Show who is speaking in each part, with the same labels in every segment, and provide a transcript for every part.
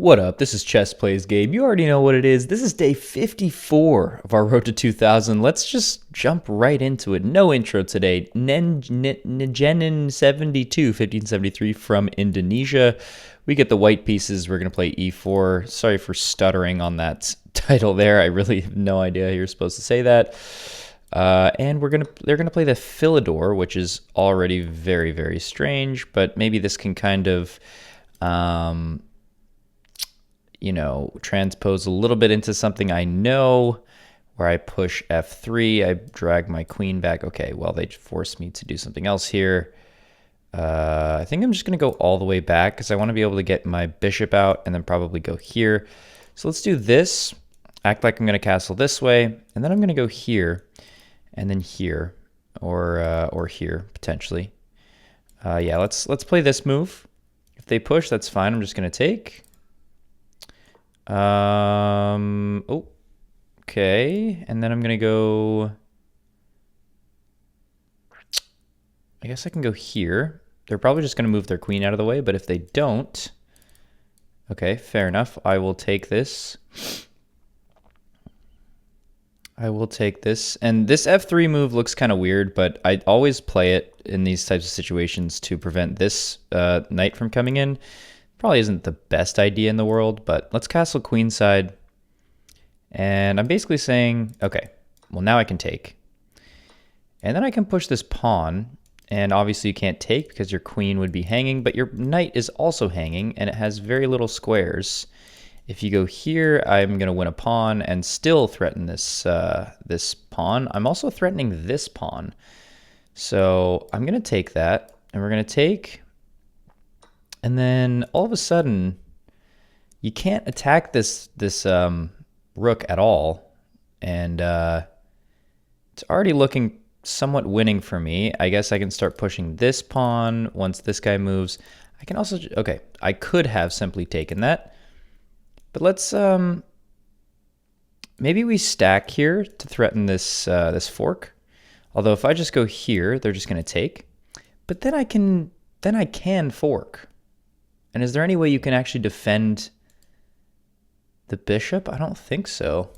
Speaker 1: What up? This is Chess Plays Gabe. You already know what it is. This is day 54 of our Road to 2000. Let's just jump right into it. No intro today. Nejenin 72, 1573 from Indonesia. We get the white pieces. We're going to play e4. Sorry for stuttering on that title there. I really have no idea how you're supposed to say that. And they're gonna play the Philidor, which is already very, very strange, but maybe this can kind of transpose a little bit into something I know, where I push f3, I drag my queen back. Okay, well, they forced me to do something else here. I think I'm just going to go all the way back because I want to be able to get my bishop out and then probably go here. So let's do this, act like I'm going to castle this way, and then I'm going to go here and then here, or here, potentially. Yeah, let's play this move. If they push, that's fine. I'm just going to take. Oh, okay. And then I'm going to go, I guess I can go here. They're probably just going to move their queen out of the way, but if they don't, okay, fair enough. I will take this. And this f3 move looks kind of weird, but I always play it in these types of situations to prevent this knight from coming in. Probably isn't the best idea in the world, but let's castle queenside. And I'm basically saying, okay, well, now I can take. And then I can push this pawn. And obviously you can't take because your queen would be hanging, but your knight is also hanging, and it has very little squares. If you go here, I'm going to win a pawn and still threaten this, this pawn. I'm also threatening this pawn. So I'm going to take that, and we're going to take. And then all of a sudden, you can't attack this rook at all. And it's already looking somewhat winning for me. I guess I can start pushing this pawn once this guy moves. I can also, okay, I could have simply taken that. But let's, maybe we stack here to threaten this, this fork. Although if I just go here, they're just going to take. But then I can fork. And is there any way you can actually defend the bishop? I don't think so.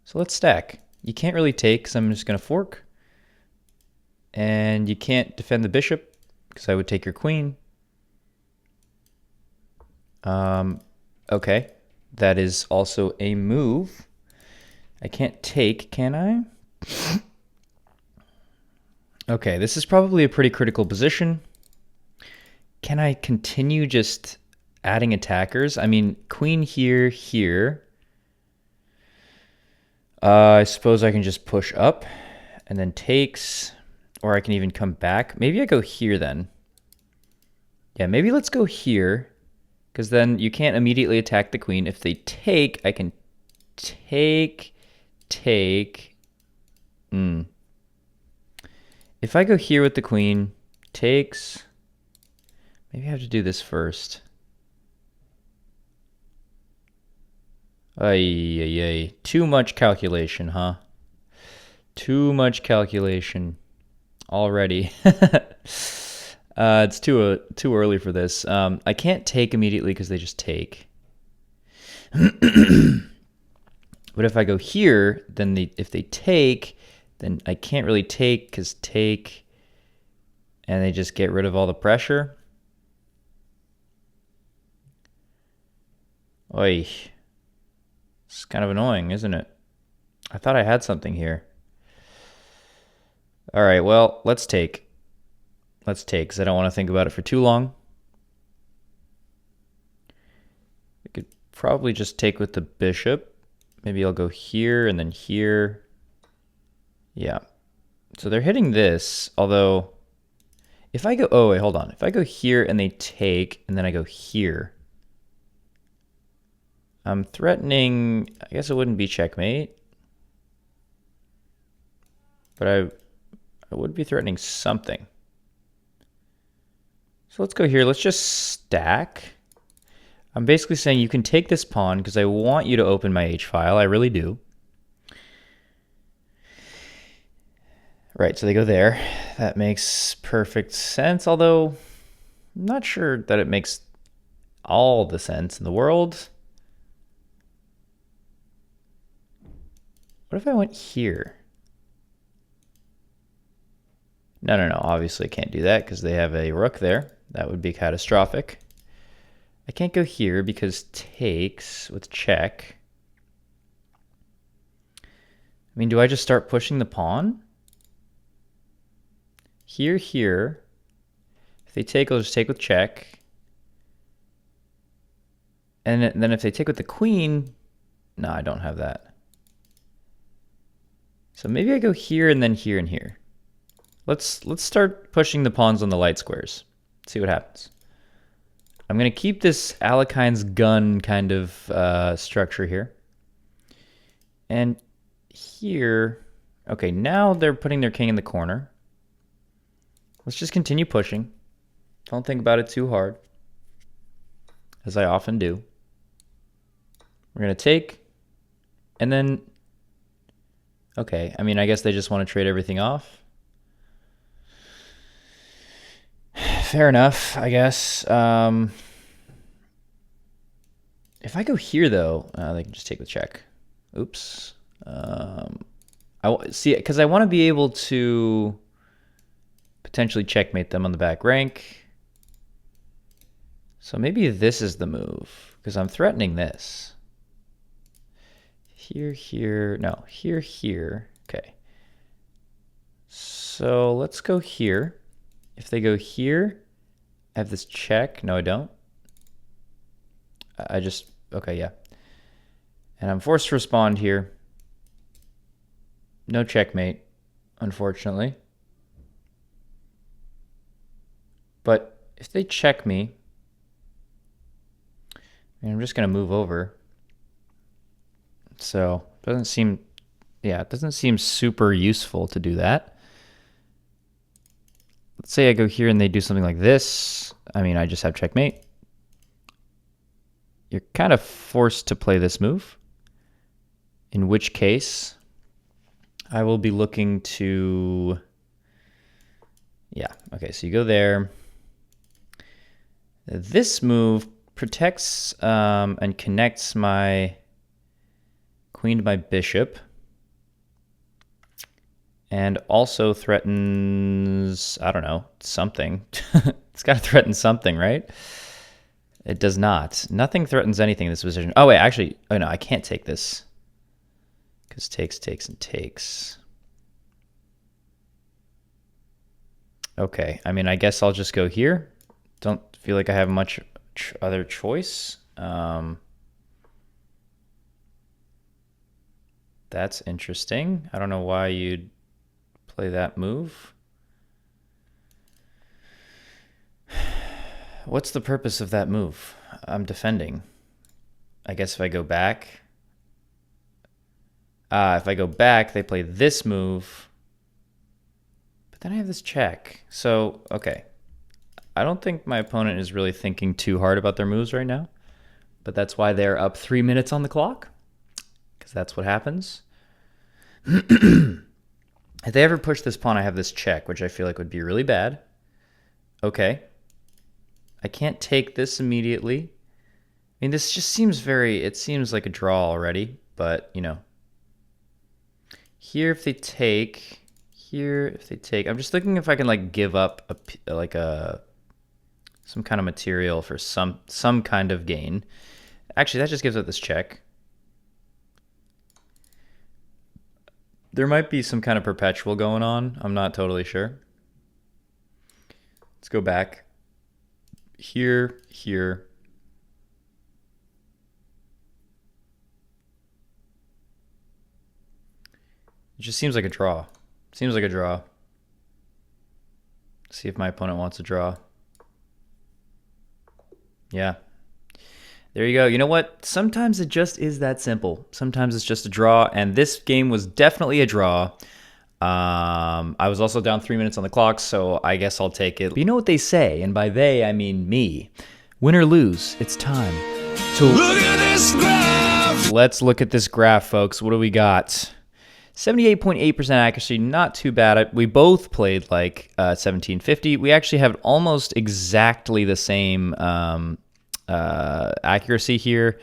Speaker 1: So let's stack. You can't really take because I'm just going to fork. And you can't defend the bishop because I would take your queen. Okay. That is also a move. I can't take, can I? Okay, this is probably a pretty critical position. Can I continue just adding attackers? I mean, queen here, here. I suppose I can just push up and then takes, or I can even come back. Maybe I go here then. Yeah, maybe let's go here, because then you can't immediately attack the queen. If they take, I can take. If I go here with the queen, takes. Maybe I have to do this first. Ay. Too much calculation, huh? Too much calculation already. It's too early for this. I can't take immediately because they just take. But if I go here, then if they take, then I can't really take because take, and they just get rid of all the pressure. Oy. It's kind of annoying, isn't it? I thought I had something here. All right, well, let's take. Let's take, because I don't want to think about it for too long. I could probably just take with the bishop. Maybe I'll go here and then here. Yeah. So they're hitting this, although if I go, oh, wait, hold on. If I go here and they take, and then I go here, I'm threatening, I guess it wouldn't be checkmate, but I would be threatening something. So let's go here. Let's just stack. I'm basically saying you can take this pawn because I want you to open my H file. I really do. Right, so they go there. That makes perfect sense, although I'm not sure that it makes all the sense in the world. What if I went here? No. Obviously, I can't do that because they have a rook there. That would be catastrophic. I can't go here because takes with check. I mean, do I just start pushing the pawn? Here. If they take, I'll just take with check. And then if they take with the queen, no, I don't have that. So maybe I go here and then here and here. Let's start pushing the pawns on the light squares. See what happens. I'm going to keep this Alekhine's gun kind of structure here. And here, okay, now they're putting their king in the corner. Let's just continue pushing. Don't think about it too hard, as I often do. We're going to take, and then, okay, I mean, I guess they just want to trade everything off. Fair enough, I guess. If I go here, though, they can just take the check. Oops. I see, because I want to be able to potentially checkmate them on the back rank. So maybe this is the move, because I'm threatening this. Here. No, here. Okay. So let's go here. If they go here, I have this check. No, I don't. Okay, yeah. And I'm forced to respond here. No checkmate, unfortunately. But if they check me, I'm just going to move over. So it doesn't seem super useful to do that. Let's say I go here and they do something like this. I mean, I just have checkmate. You're kind of forced to play this move, in which case I will be looking to, yeah, okay, so you go there. This move protects and connects my queen to my bishop, and also threatens, I don't know, something. It's got to threaten something, right? It does not. Nothing threatens anything in this position. Oh, wait, actually, oh no, I can't take this. Because takes. Okay, I mean, I guess I'll just go here. Don't feel like I have much other choice. That's interesting. I don't know why you'd play that move. What's the purpose of that move? I'm defending. I guess if I go back. If I go back, they play this move. But then I have this check. So, okay. I don't think my opponent is really thinking too hard about their moves right now. But that's why they're up 3 minutes on the clock. Because that's what happens. If they ever push this pawn, I have this check, which I feel like would be really bad. Okay. I can't take this immediately. I mean, this just seems it seems like a draw already, but, you know. Here, if they take, I'm just thinking if I can, like, give up, some kind of material for some kind of gain. Actually, that just gives up this check. There might be some kind of perpetual going on. I'm not totally sure. Let's go back. Here. It just seems like a draw. See if my opponent wants a draw. Yeah. There you go. You know what? Sometimes it just is that simple. Sometimes it's just a draw, and this game was definitely a draw. I was also down 3 minutes on the clock, so I guess I'll take it. But you know what they say, and by they, I mean me. Win or lose, it's time to look at this graph. Let's look at this graph, folks. What do we got? 78.8% accuracy, not too bad. We both played like 1750. We actually have almost exactly the same accuracy here.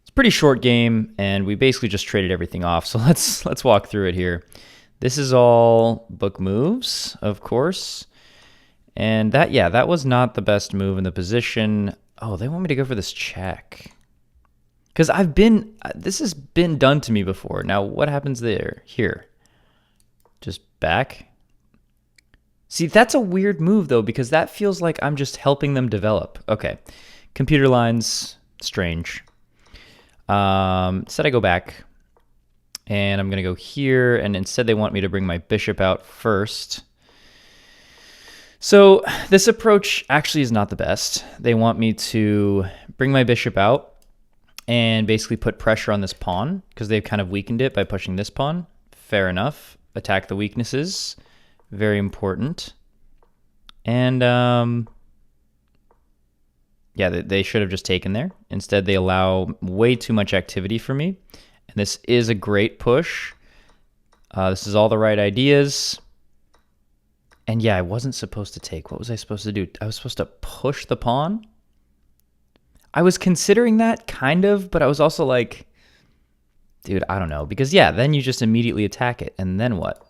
Speaker 1: It's a pretty short game, and we basically just traded everything off. So let's walk through it here. This is all book moves, of course. And that was not the best move in the position. Oh, they want me to go for this check. Because this has been done to me before. Now, what happens there? Here. Just back. See, that's a weird move, though, because that feels like I'm just helping them develop. Okay. Computer lines, strange. Instead, I go back. And I'm going to go here. And instead, they want me to bring my bishop out first. So this approach actually is not the best. They want me to bring my bishop out and basically put pressure on this pawn because they've kind of weakened it by pushing this pawn. Fair enough. Attack the weaknesses. Very important. And yeah, they should have just taken there. Instead, they allow way too much activity for me. And this is a great push. This is all the right ideas. And yeah, I wasn't supposed to take. What was I supposed to do? I was supposed to push the pawn? I was considering that, kind of, but I was also like, dude, I don't know. Because yeah, then you just immediately attack it. And then what?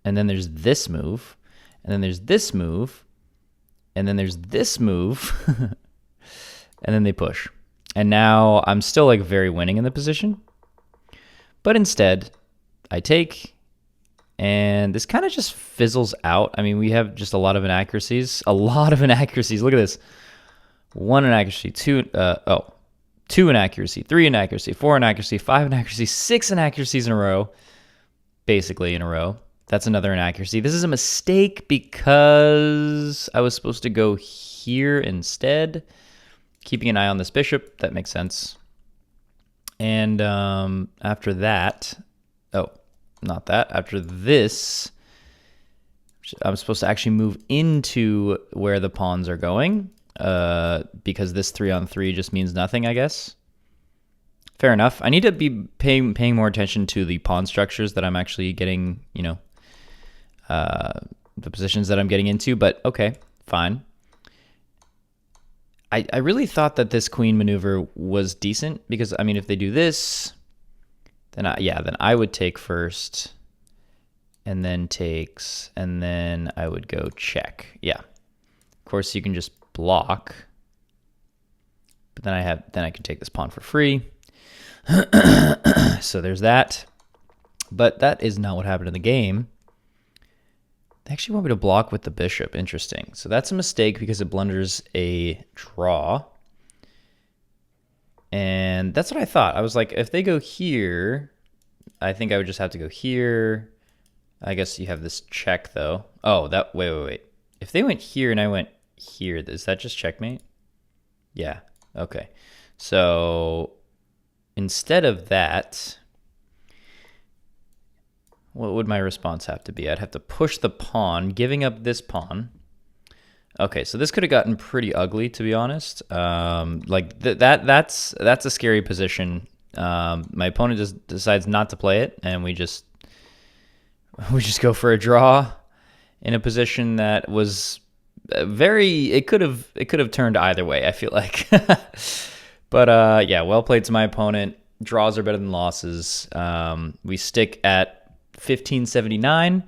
Speaker 1: And then there's this move. And then there's this move. And then there's this move. And then they push. And now I'm still like very winning in the position. But instead, I take... And this kind of just fizzles out. I mean, we have just a lot of inaccuracies. A lot of inaccuracies. Look at this. 1 inaccuracy, 2 inaccuracy, 3 inaccuracy, 4 inaccuracy, 5 inaccuracy, 6 inaccuracies in a row. Basically in a row. That's another inaccuracy. This is a mistake because I was supposed to go here instead. Keeping an eye on this bishop. That makes sense. And after that... Oh. Not that. After this, I'm supposed to actually move into where the pawns are going because this 3-on-3 just means nothing, I guess. Fair enough. I need to be paying more attention to the pawn structures that I'm actually getting, you know, the positions that I'm getting into, but okay, fine. I really thought that this queen maneuver was decent because, I mean, if they do this... Then I would take first, and then takes, and then I would go check. Yeah, of course you can just block, but then I can take this pawn for free. So there's that. But that is not what happened in the game. They actually want me to block with the bishop. Interesting. So that's a mistake because it blunders a draw. And that's what I thought. I was like, if they go here, I think I would just have to go here. I guess you have this check, though. Oh, wait. If they went here and I went here, is that just checkmate? Yeah, okay. So instead of that, what would my response have to be? I'd have to push the pawn, giving up this pawn. Okay, so this could have gotten pretty ugly, to be honest. Like that's a scary position. My opponent just decides not to play it, and we just go for a draw in a position that was very. It could have turned either way, I feel like. But yeah, well played to my opponent. Draws are better than losses. We stick at 1579.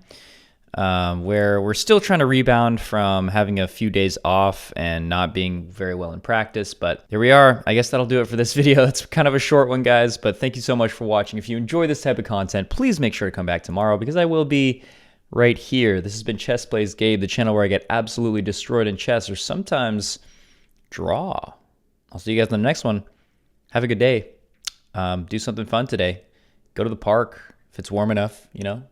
Speaker 1: Where we're still trying to rebound from having a few days off and not being very well in practice, but here we are. I guess that'll do it for this video. It's kind of a short one, guys, but thank you so much for watching. If you enjoy this type of content, please make sure to come back tomorrow because I will be right here. This has been Chess Plays Gabe, the channel where I get absolutely destroyed in chess or sometimes draw. I'll see you guys in the next one. Have a good day. Do something fun today. Go to the park if it's warm enough, you know.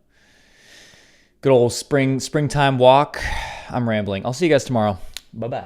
Speaker 1: Good old springtime walk. I'm rambling. I'll see you guys tomorrow. Bye-bye.